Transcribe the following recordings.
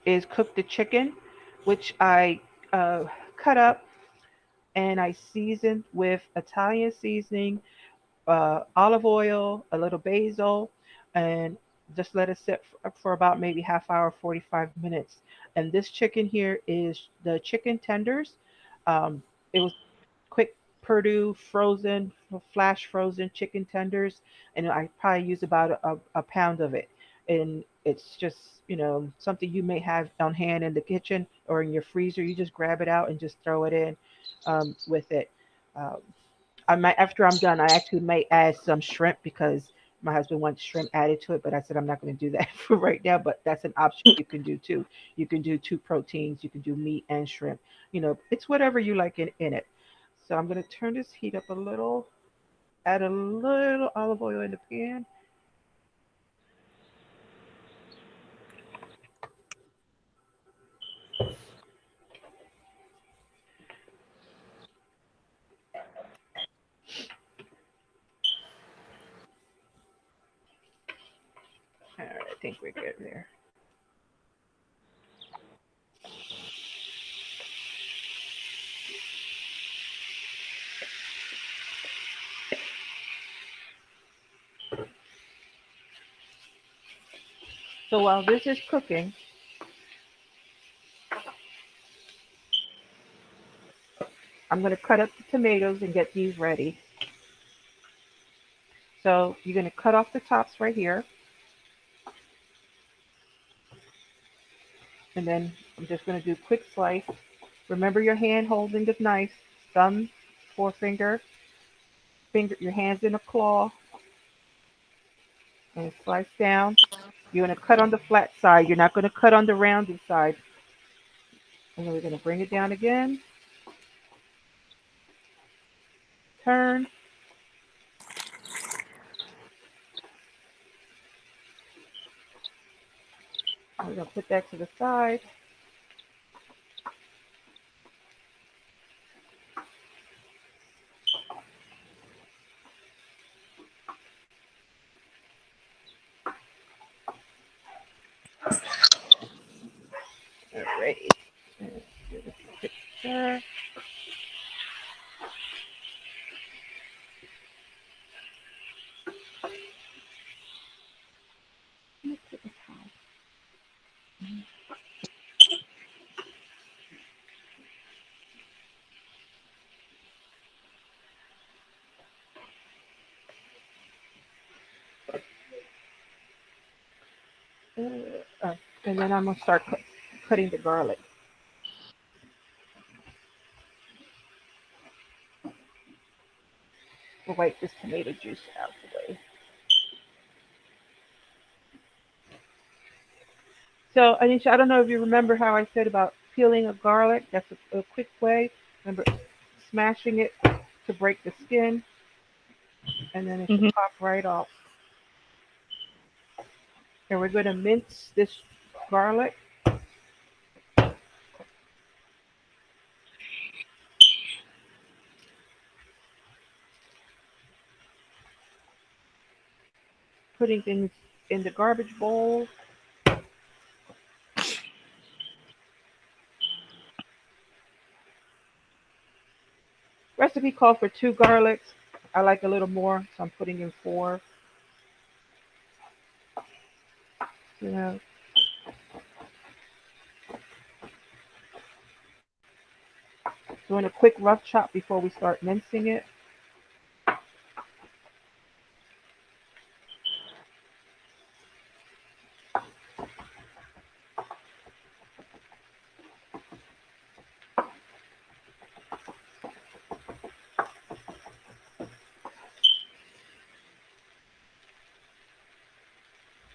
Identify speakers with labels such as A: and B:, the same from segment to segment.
A: is cook the chicken, which I uh, cut up and I seasoned with Italian seasoning, olive oil, a little basil, and just let it sit for about maybe half hour, 45 minutes. And this chicken here is the chicken tenders. It was quick Purdue frozen, flash frozen chicken tenders, and I probably use about a pound of it. And it's just, something you may have on hand in the kitchen or in your freezer. You just grab it out and just throw it in with it. Um, I might after I'm done, I actually may add some shrimp because my husband wants shrimp added to it, but I said I'm not going to do that for right now. But that's an option you can do too. You can do two proteins. You can do meat and shrimp. It's whatever you like in it. So I'm going to turn this heat up a little. Add a little olive oil in the pan. All right, I think we're good there. So while this is cooking, I'm going to cut up the tomatoes and get these ready. So you're going to cut off the tops right here, and then I'm just going to do quick slice. Remember your hand holding the knife, thumb, forefinger, your hands in a claw, and slice down. You're going to cut on the flat side. You're not going to cut on the rounded side. And then we're going to bring it down again, turn. We're going to put that to the side. Alrighty. Give it a quick stir. And then I'm going to start cutting the garlic. We'll wipe this tomato juice out of the way. So, Anisha, I don't know if you remember how I said about peeling a garlic. That's a quick way. Remember smashing it to break the skin, and then it should
B: Hmm.
A: pop right off. And we're going to mince this garlic, putting things in the garbage bowl. Recipe calls for two garlics. I like a little more, so I'm putting in four. You know, doing a quick rough chop before we start mincing it.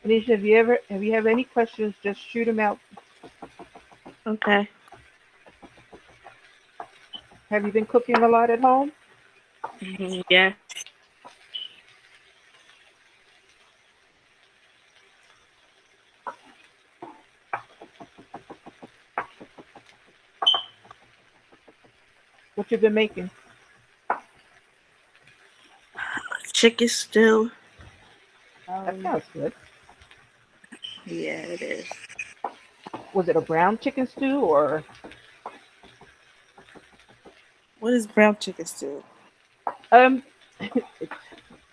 A: Anisha, have you any questions? Just shoot them out.
B: Okay.
A: Have you been cooking a lot at home?
B: Yeah.
A: What you've been making?
B: Chicken stew.
A: That
B: Um,
A: sounds good.
B: yeah, it is.
A: Was it a brown chicken stew or
B: What is brown chicken stew?
A: um? It's,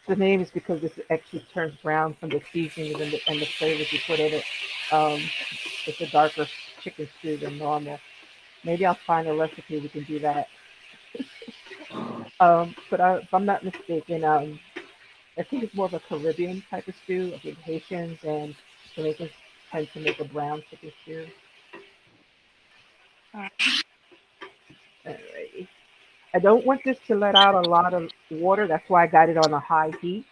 A: the name is because it actually turns brown from the seasonings and the flavors you put in it. Um, it's a darker chicken stew than normal. Maybe I'll find a recipe. We can do that. If I'm not mistaken, I think it's more of a Caribbean type of stew. I think Haitians and Jamaicans tend to make a brown chicken stew.
B: Uh,
A: Alrighty. I don't want this to let out a lot of water. That's why I got it on a high heat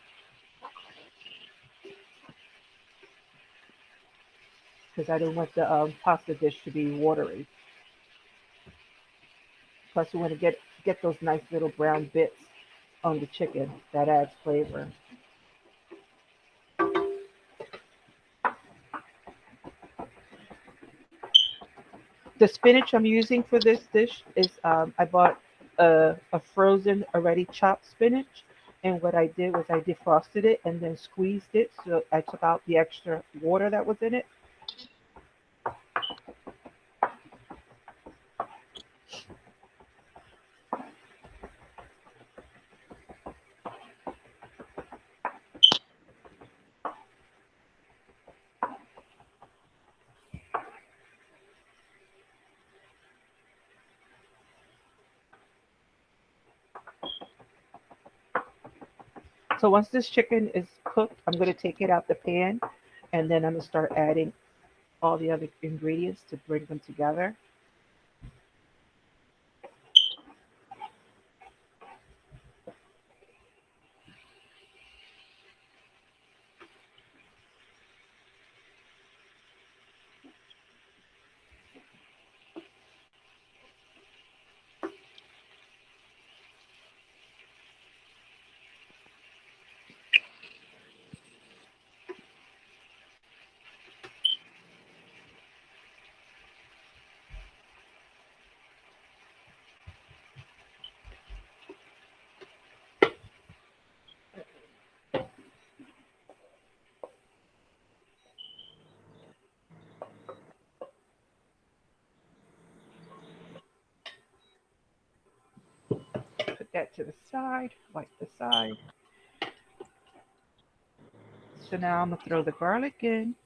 A: because I don't want the pasta dish to be watery. Plus, we want to get those nice little brown bits on the chicken. That adds flavor. The spinach I'm using for this dish is I bought a frozen already chopped spinach, and what I did was I defrosted it and then squeezed it, so I took out the extra water that was in it. So once this chicken is cooked, I'm going to take it out the pan, and then I'm going to start adding all the other ingredients to bring them together. Put that to the side, wipe the side. So now I'm going to throw the garlic in.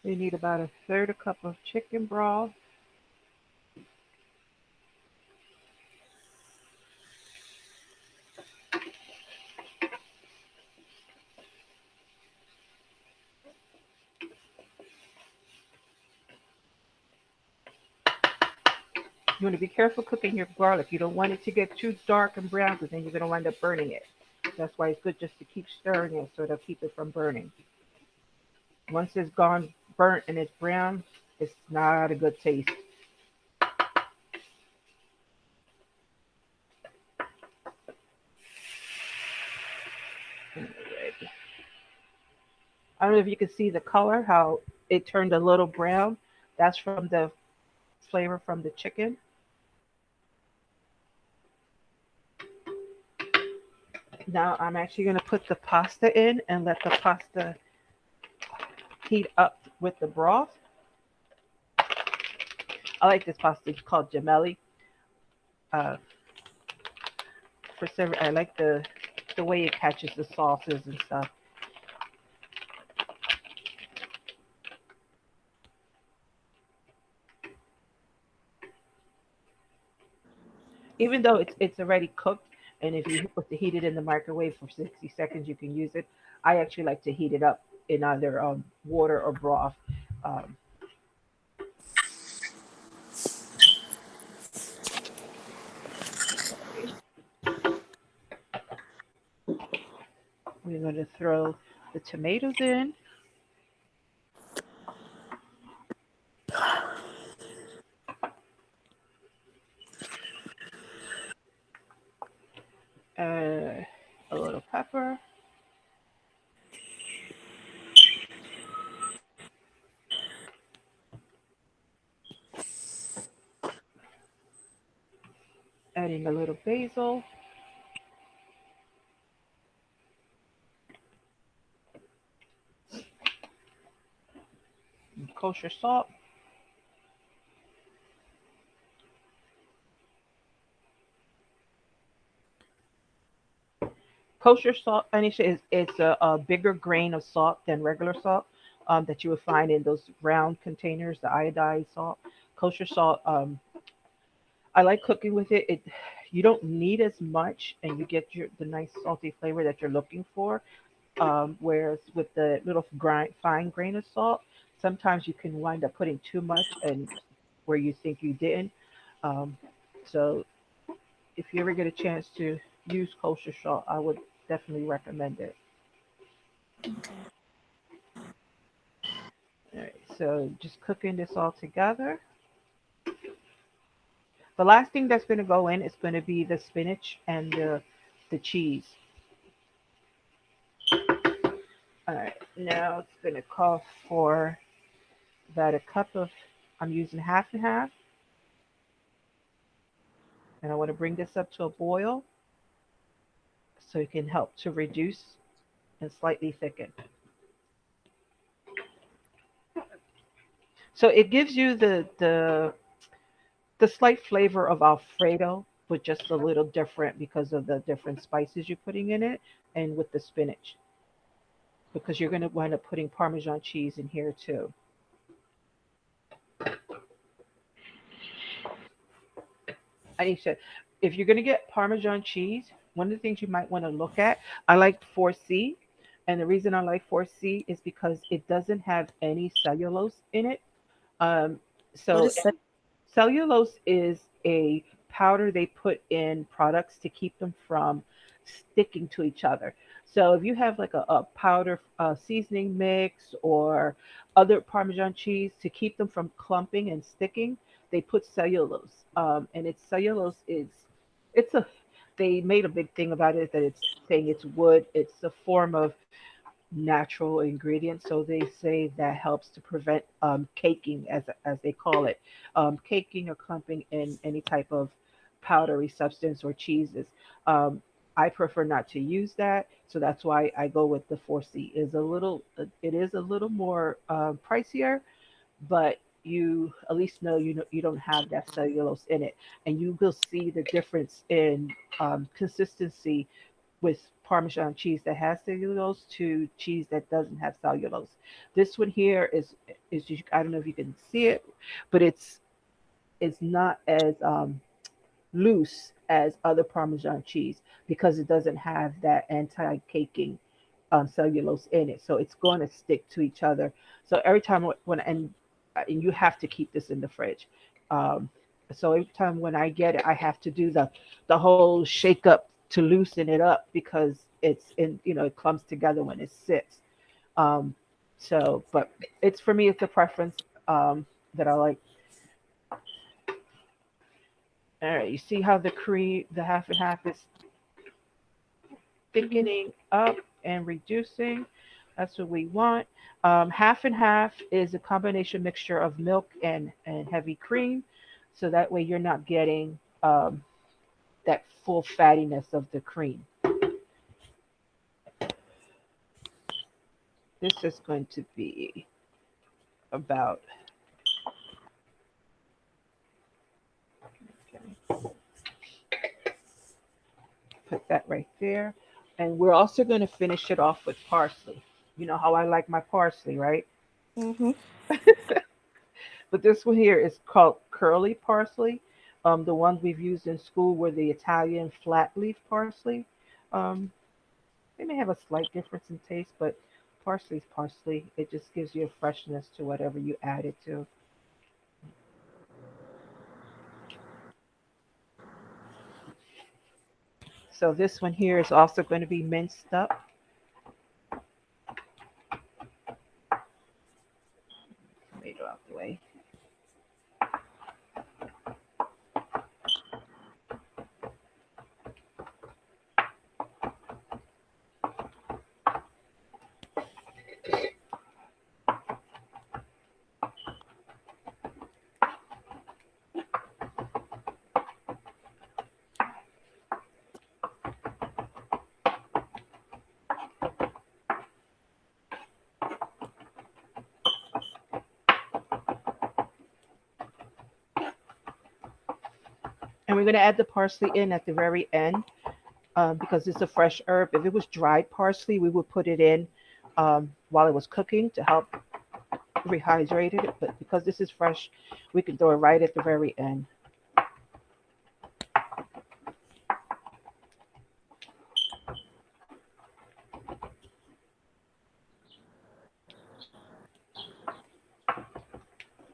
A: You need about a third a cup of chicken broth. You want to be careful cooking your garlic. You don't want it to get too dark and brown because then you're going to wind up burning it. That's why it's good just to keep stirring it so it'll keep it from burning. Once it's gone burnt and it's brown, it's not a good taste. Alright. I don't know if you can see the color, how it turned a little brown. That's from the flavor from the chicken. Now I'm actually going to put the pasta in and let the pasta heat up with the broth. I like this pasta. It's called gemelli. Uh, for some, I like the way it catches the sauces and stuff. Even though it's already cooked, and if you put to heat it in the microwave for 60 seconds, you can use it. I actually like to heat it up in either water or broth. Um, okay. We're going to throw the tomatoes in. Uh, a little pepper, adding a little basil, kosher salt. Kosher salt, Anisha, is it's a bigger grain of salt than regular salt that you would find in those round containers, the iodized salt. Kosher salt, I like cooking with it. You don't need as much, and you get the nice salty flavor that you're looking for. Whereas with the little fine grain of salt, sometimes you can wind up putting too much and where you think you didn't. Um, so if you ever get a chance to use kosher salt, I would definitely recommend it.
B: Okay.
A: All right, so just cooking this all together. The last thing that's going to go in is going to be the spinach and the cheese. All right, now it's going to call for about a cup of, I'm using half and half, and I want to bring this up to a boil so it can help to reduce and slightly thicken. So it gives you the slight flavor of Alfredo, but just a little different because of the different spices you're putting in it, and with the spinach, because you're going to wind up putting Parmesan cheese in here too. Aisha, if you're going to get Parmesan cheese, one of the things you might want to look at, I like 4C. And the reason I like 4C is because it doesn't have any cellulose in it. Um,
B: What
A: so
B: is that?
A: cellulose is a powder they put in products to keep them from sticking to each other. So if you have like a powder seasoning mix or other Parmesan cheese to keep them from clumping and sticking, they put cellulose. And it's cellulose is it's a they made a big thing about it that it's saying it's wood. It's a form of natural ingredient. So they say that helps to prevent caking, as they call it, caking or clumping in any type of powdery substance or cheeses. Um, I prefer not to use that, so that's why I go with the 4C. It is a little more pricier, but you at least know you don't have that cellulose in it, and you will see the difference in consistency with Parmesan cheese that has cellulose to cheese that doesn't have cellulose. This one here is I don't know if you can see it, but it's not as loose as other Parmesan cheese because it doesn't have that anti-caking cellulose in it, so it's going to stick to each other. So every time and you have to keep this in the fridge. Um, so every time when I get it, I have to do the whole shake up to loosen it up because it's in it clumps together when it sits. Um, but it's for me, it's a preference that I like. All right, you see how the half and half is
B: Mm-hmm.
A: thickening up and reducing. That's what we want. Half and half is a combination mixture of milk and heavy cream. So that way you're not getting that full fattiness of the cream. This is going to be about, okay, put that right there. And we're also going to finish it off with parsley. You know how I like my parsley, right?
B: Mm-hmm.
A: But this one here is called curly parsley. The ones we've used in school were the Italian flat leaf parsley. Um, they may have a slight difference in taste, but parsley's parsley. It just gives you a freshness to whatever you add it to. So this one here is also going to be minced up. Tomato out the way. we're going to add the parsley in at the very end because it's a fresh herb. If it was dried parsley, we would put it in while it was cooking to help rehydrate it. But because this is fresh, we can throw it right at the very end.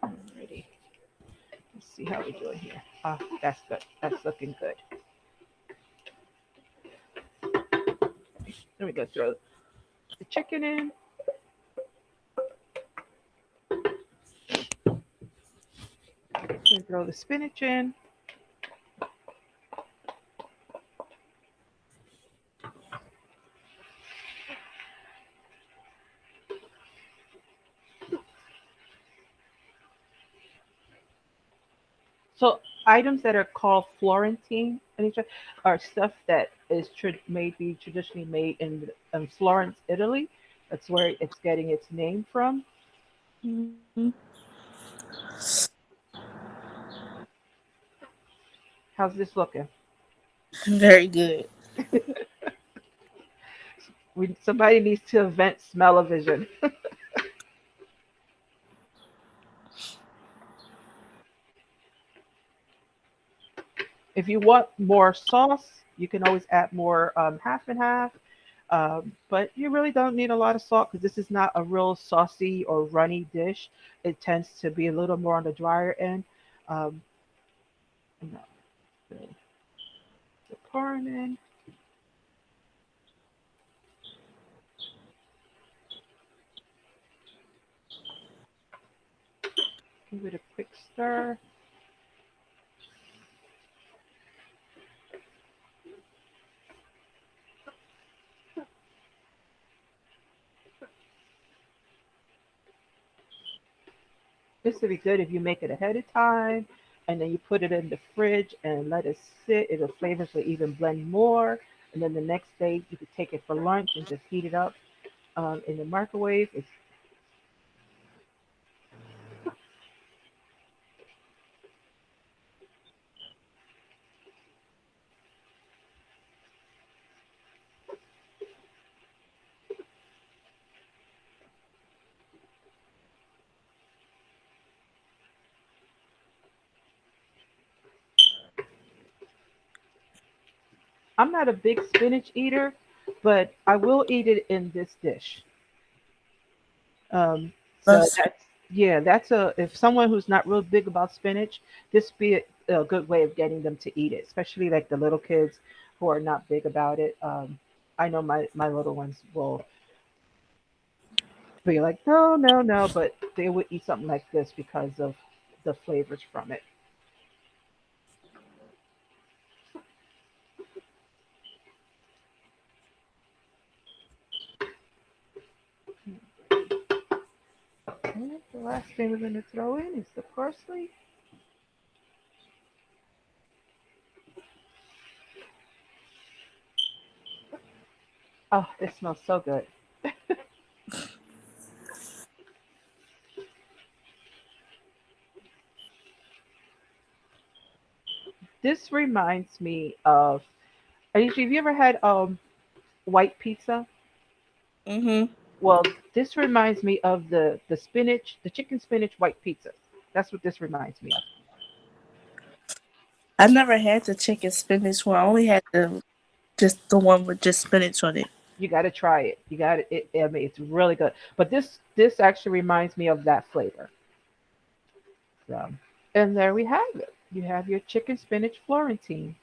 A: Alrighty. Let's see how we're doing here. Ah, that's good. That's looking good. Then we go throw the chicken in and throw the spinach in. So items that are called Florentine are stuff that is maybe traditionally made in Florence, Italy. That's where it's getting its name from.
B: Mm-hmm.
A: How's this looking?
B: Very good.
A: Somebody needs to invent smell-o-vision. If you want more sauce, you can always add more half and half. But you really don't need a lot of salt because this is not a real saucy or runny dish. It tends to be a little more on the drier end. Um, no, the corn in, give it a quick stir. This would be good if you make it ahead of time and then you put it in the fridge and let it sit. The flavors will even blend more. And then the next day you could take it for lunch and just heat it up in the microwave. I'm not a big spinach eater, but I will eat it in this dish. Um, so
B: That's
A: that's yeah, that's a if someone who's not real big about spinach, this be a good way of getting them to eat it, especially like the little kids who are not big about it. I know my little ones will be like, no, no, no, but they would eat something like this because of the flavors from it. And the last thing we're going to throw in is the parsley. Oh, this smells so good. This reminds me of. Have you ever had white pizza?
B: mm-hmm.
A: Well, this reminds me of the spinach, the chicken spinach white pizza. That's what this reminds me of.
B: I never had the chicken spinach one. I only had the just the one with just spinach on it.
A: You got to try it. You got it. I mean, it's really good. But this actually reminds me of that flavor. So, and there we have it. You have your chicken spinach Florentine.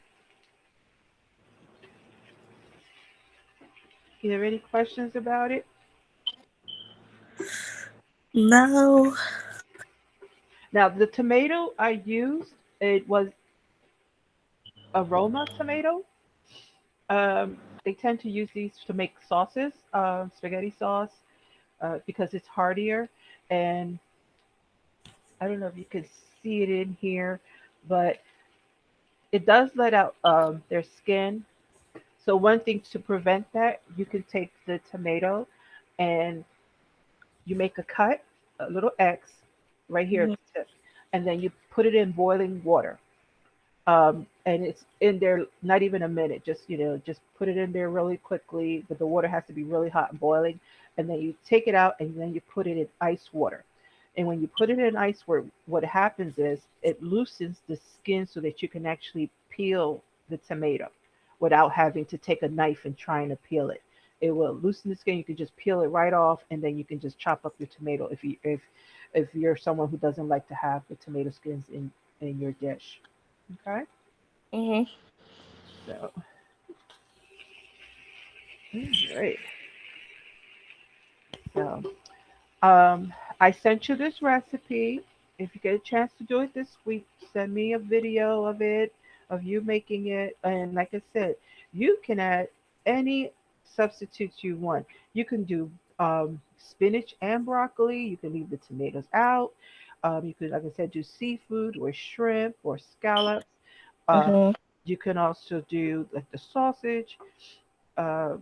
A: You have any questions about it?
B: No.
A: Now, the tomato I used, it was aroma tomato. They tend to use these to make sauces, spaghetti sauce, because it's heartier. And I don't know if you can see it in here, but it does let out their skin. So one thing to prevent that, you can take the tomato and you make a cut, a little X right here at
B: Mhm.
A: the tip, and then you put it in boiling water. Um, and it's in there not even a minute. Just just put it in there really quickly, but the water has to be really hot and boiling. And then you take it out and then you put it in ice water. And when you put it in ice water, what happens is it loosens the skin so that you can actually peel the tomato without having to take a knife and trying to peel it. It will loosen the skin. You can just peel it right off, and then you can just chop up your tomato if you're someone who doesn't like to have the tomato skins in your dish. Okay,
B: Mhm.
A: so great. So I sent you this recipe. If you get a chance to do it this week, send me a video of it, of you making it. And like I said, you can add any substitutes you want. You can do spinach and broccoli. You can leave the tomatoes out. You could, like I said, do seafood or shrimp or scallops. Uh,
B: Mhm.
A: you can also do like the sausage. Uh,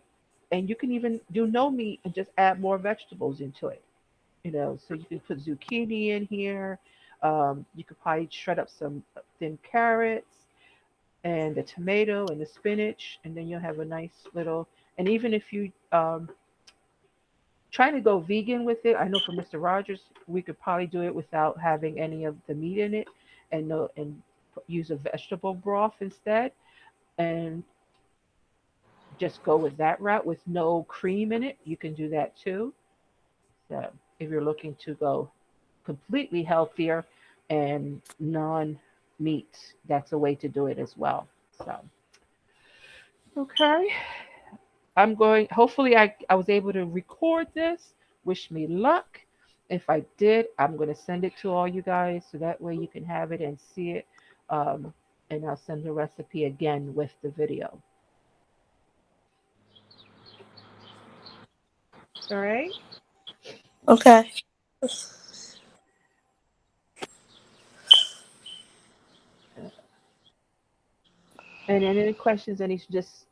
A: and you can even do no meat and just add more vegetables into it. So you can put zucchini in here. You could probably shred up some thin carrots and the tomato and the spinach, and then you'll have a nice little. And even if you trying to go vegan with it, I know for Mr. Rogers, we could probably do it without having any of the meat in it, and no, and use a vegetable broth instead, and just go with that route with no cream in it. You can do that too. So if you're looking to go completely healthier and non meat, that's a way to do it as well. So, okay. Hopefully, I was able to record this. Wish me luck. If I did, I'm going to send it to all you guys so that way you can have it and see it. Um, and I'll send the recipe again with the video. All right.
B: Okay.
A: And any questions, any just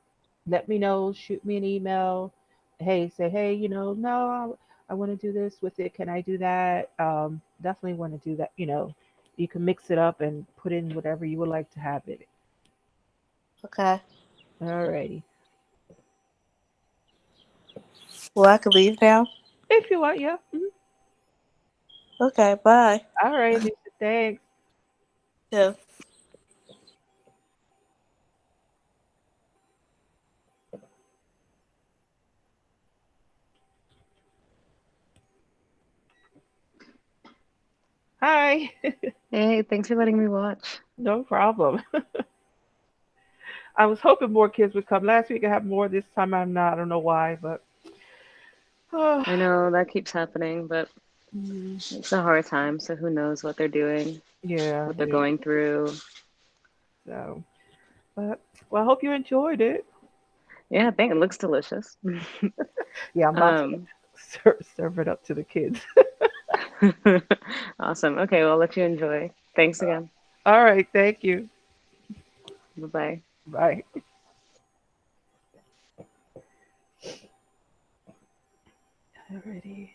A: let me know. Shoot me an email. Hey, say hey. No, I want to do this with it. Can I do that? Definitely want to do that. You can mix it up and put in whatever you would like to have it.
B: Okay.
A: Alrighty.
B: Well, I can leave now.
A: If you want, yeah.
B: Okay. Bye.
A: All right, Lisa. Thanks.
B: Yeah.
A: Hi.
C: Hey, thanks for letting me watch.
A: No problem. I was hoping more kids would come. Last week I had more. This time I'm not. I don't know why, but oh,
C: I know that keeps happening, but
A: mm,
C: it's a hard time, so who knows what they're doing,
A: yeah,
C: what they're
A: it is.
C: going through.
A: So, but well, I hope you enjoyed it.
C: Yeah, I think it looks delicious.
A: Yeah, I'm about to
C: Um,
A: serve it up to the kids.
C: awesome. Okay, well, I'll let you enjoy. Thanks again.
A: All right. Thank you.
C: Bye-bye.
A: Bye. Alrighty.